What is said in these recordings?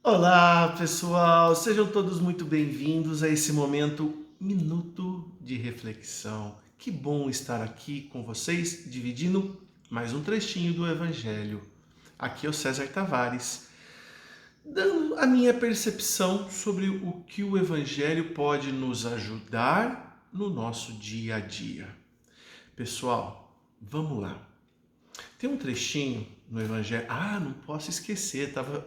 Olá, pessoal! Sejam todos muito bem-vindos a esse momento Minuto de Reflexão. Que bom estar aqui com vocês, dividindo mais um trechinho do Evangelho. Aqui é o César Tavares, dando a minha percepção sobre o que o Evangelho pode nos ajudar no nosso dia a dia. Pessoal, vamos lá. Tem um trechinho no Evangelho. Não posso esquecer, estava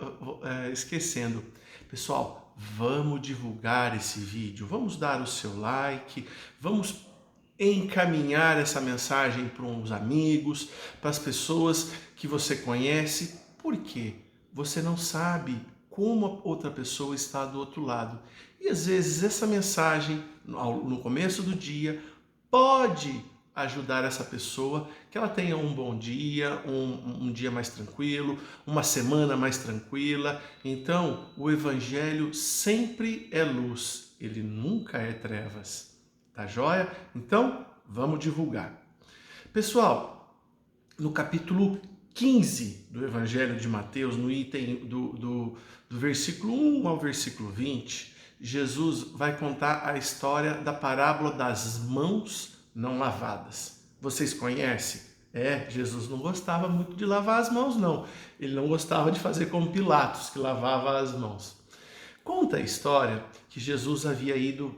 esquecendo. Pessoal, vamos divulgar esse vídeo, vamos dar o seu like, vamos encaminhar essa mensagem para uns amigos, para as pessoas que você conhece. Por quê? Você não sabe como a outra pessoa está do outro lado. E às vezes essa mensagem, no começo do dia, pode ajudar essa pessoa, que ela tenha um bom dia, um dia mais tranquilo, uma semana mais tranquila. Então, o Evangelho sempre é luz, ele nunca é trevas. Tá joia? Então, vamos divulgar. Pessoal, no capítulo 15 do Evangelho de Mateus, no item do versículo 1 ao versículo 20, Jesus vai contar a história da parábola das mãos não lavadas. Vocês conhecem? Jesus não gostava muito de lavar as mãos, não. Ele não gostava de fazer como Pilatos, que lavava as mãos. Conta a história que Jesus havia ido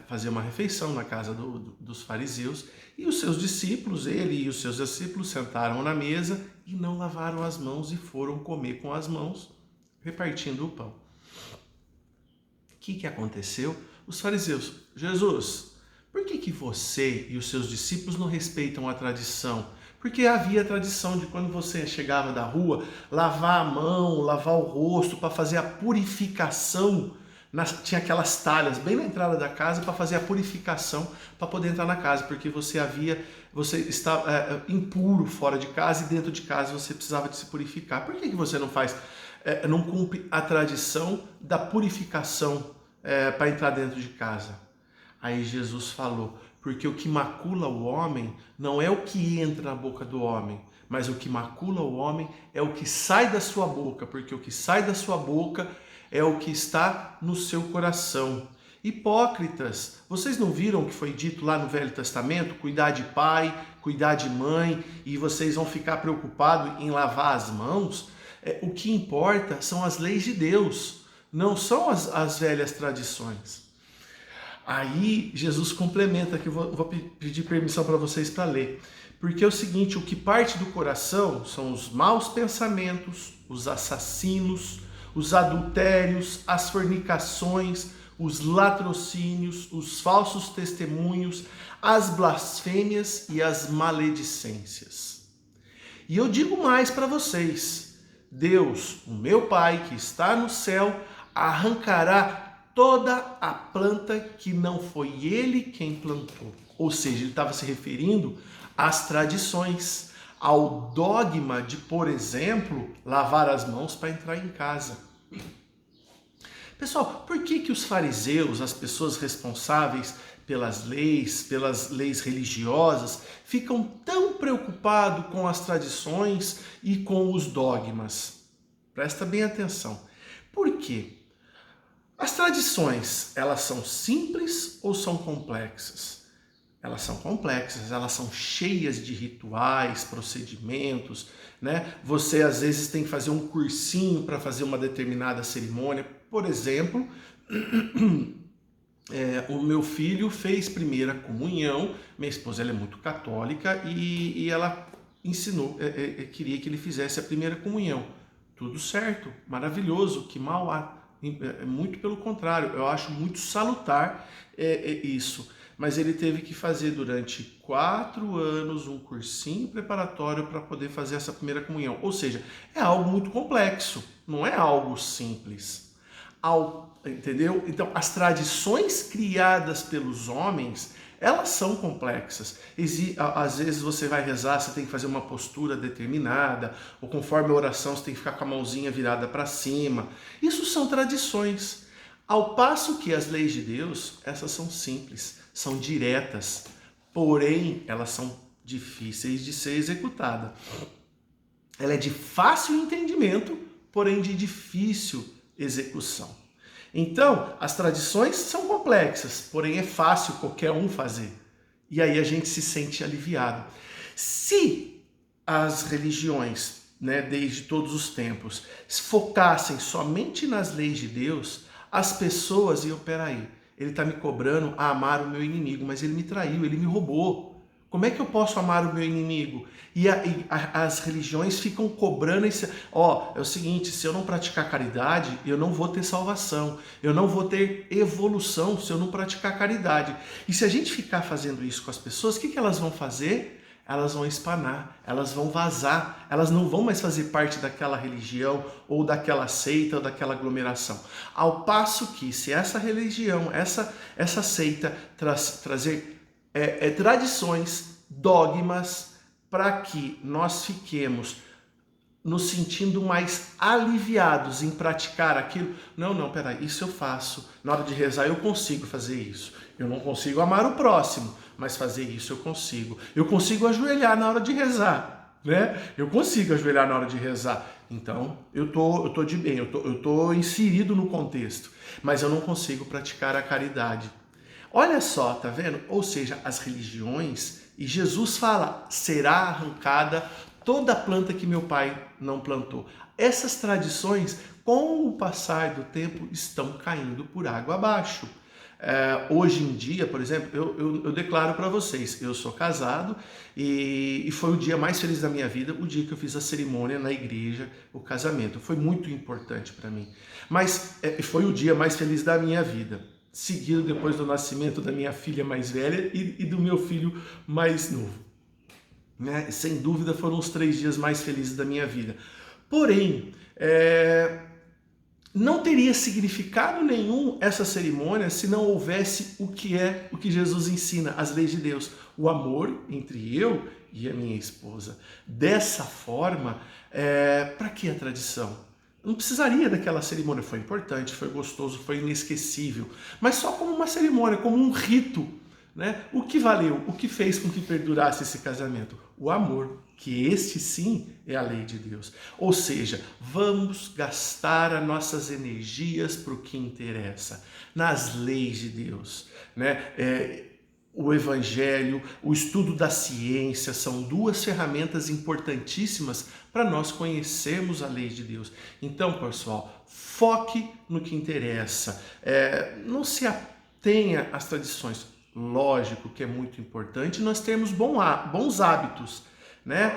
fazer uma refeição na casa dos fariseus e os seus discípulos, ele e os seus discípulos, sentaram na mesa e não lavaram as mãos e foram comer com as mãos, repartindo o pão. O que aconteceu? Os fariseus: Jesus, por que você e os seus discípulos não respeitam a tradição? Porque havia a tradição de quando você chegava da rua, lavar a mão, lavar o rosto para fazer a purificação. Tinha aquelas talhas bem na entrada da casa para fazer a purificação para poder entrar na casa, porque você estava impuro fora de casa e dentro de casa você precisava de se purificar. Por que você não faz, não cumpre a tradição da purificação para entrar dentro de casa? Aí Jesus falou: porque o que macula o homem não é o que entra na boca do homem, mas o que macula o homem é o que sai da sua boca, porque o que sai da sua boca é o que está no seu coração. Hipócritas, vocês não viram o que foi dito lá no Velho Testamento? Cuidar de pai, cuidar de mãe, e vocês vão ficar preocupados em lavar as mãos? O que importa são as leis de Deus, não são as velhas tradições. Aí Jesus complementa, que eu vou pedir permissão para vocês para ler. Porque é o seguinte: o que parte do coração são os maus pensamentos, os assassinos, os adultérios, as fornicações, os latrocínios, os falsos testemunhos, as blasfêmias e as maledicências. E eu digo mais para vocês: Deus, o meu Pai que está no céu, arrancará toda a planta que não foi ele quem plantou. Ou seja, ele estava se referindo às tradições, ao dogma de, por exemplo, lavar as mãos para entrar em casa. Pessoal, por que os fariseus, as pessoas responsáveis pelas leis religiosas, ficam tão preocupados com as tradições e com os dogmas? Presta bem atenção. Por quê? As tradições, elas são simples ou são complexas? Elas são complexas, elas são cheias de rituais, procedimentos, né? Você às vezes tem que fazer um cursinho para fazer uma determinada cerimônia. Por exemplo, o meu filho fez primeira comunhão, minha esposa ela é muito católica e ela ensinou, queria que ele fizesse a primeira comunhão. Tudo certo, maravilhoso, que mal há. Muito pelo contrário, eu acho muito salutar isso. Mas ele teve que fazer durante 4 anos um cursinho preparatório para poder fazer essa primeira comunhão. Ou seja, é algo muito complexo, não é algo simples. Entendeu? Então, as tradições criadas pelos homens, elas são complexas. Às vezes você vai rezar, você tem que fazer uma postura determinada, ou conforme a oração você tem que ficar com a mãozinha virada para cima. Isso são tradições. Ao passo que as leis de Deus, essas são simples, são diretas, porém elas são difíceis de ser executada. Ela é de fácil entendimento, porém de difícil execução. Então, as tradições são complexas, porém é fácil qualquer um fazer. E aí a gente se sente aliviado. Se as religiões, né, desde todos os tempos, focassem somente nas leis de Deus, as pessoas iam, peraí, ele está me cobrando a amar o meu inimigo, mas ele me traiu, ele me roubou. Como é que eu posso amar o meu inimigo? E as religiões ficam cobrando esse... é o seguinte, se eu não praticar caridade, eu não vou ter salvação. Eu não vou ter evolução se eu não praticar caridade. E se a gente ficar fazendo isso com as pessoas, o que elas vão fazer? Elas vão espanar, elas vão vazar, elas não vão mais fazer parte daquela religião, ou daquela seita, ou daquela aglomeração. Ao passo que, se essa religião, essa seita trazer tradições, dogmas, para que nós fiquemos nos sentindo mais aliviados em praticar aquilo. Não, peraí, isso eu faço. Na hora de rezar eu consigo fazer isso. Eu não consigo amar o próximo, mas fazer isso eu consigo. Eu consigo ajoelhar na hora de rezar, né? Eu consigo ajoelhar na hora de rezar. Então, eu tô de bem, eu tô inserido no contexto, mas eu não consigo praticar a caridade. Olha só, tá vendo? Ou seja, as religiões, e Jesus fala, será arrancada toda a planta que meu pai não plantou. Essas tradições, com o passar do tempo, estão caindo por água abaixo. Hoje em dia, por exemplo, eu declaro para vocês, eu sou casado e foi o dia mais feliz da minha vida, o dia que eu fiz a cerimônia na igreja, o casamento. Foi muito importante para mim. Mas foi o dia mais feliz da minha vida, seguido depois do nascimento da minha filha mais velha e do meu filho mais novo. Né? Sem dúvida foram os 3 dias mais felizes da minha vida. Porém, não teria significado nenhum essa cerimônia se não houvesse o que Jesus ensina, as leis de Deus. O amor entre eu e a minha esposa. Dessa forma, para que a tradição? Não precisaria daquela cerimônia, foi importante, foi gostoso, foi inesquecível, mas só como uma cerimônia, como um rito, né? O que valeu, o que fez com que perdurasse esse casamento? O amor, que este sim é a lei de Deus. Ou seja, vamos gastar as nossas energias para o que interessa, nas leis de Deus, né? O Evangelho, o estudo da ciência são 2 ferramentas importantíssimas para nós conhecermos a lei de Deus. Então, pessoal, foque no que interessa. Não se atenha às tradições. Lógico que é muito importante nós termos bons hábitos, né?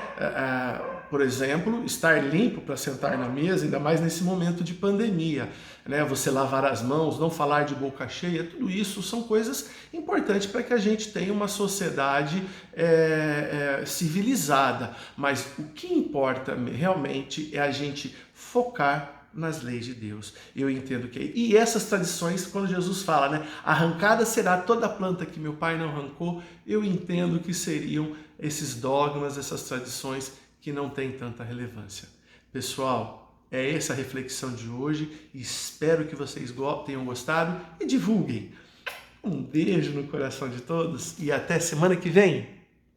Por exemplo, estar limpo para sentar na mesa, ainda mais nesse momento de pandemia, né? Você lavar as mãos, não falar de boca cheia, tudo isso são coisas importantes para que a gente tenha uma sociedade civilizada. Mas o que importa realmente é a gente focar nas leis de Deus. Eu entendo que... E essas tradições, quando Jesus fala, né? Arrancada será toda a planta que meu pai não arrancou, eu entendo que seriam esses dogmas, essas tradições que não têm tanta relevância. Pessoal, é essa a reflexão de hoje. Espero que vocês tenham gostado e divulguem. Um beijo no coração de todos e até semana que vem.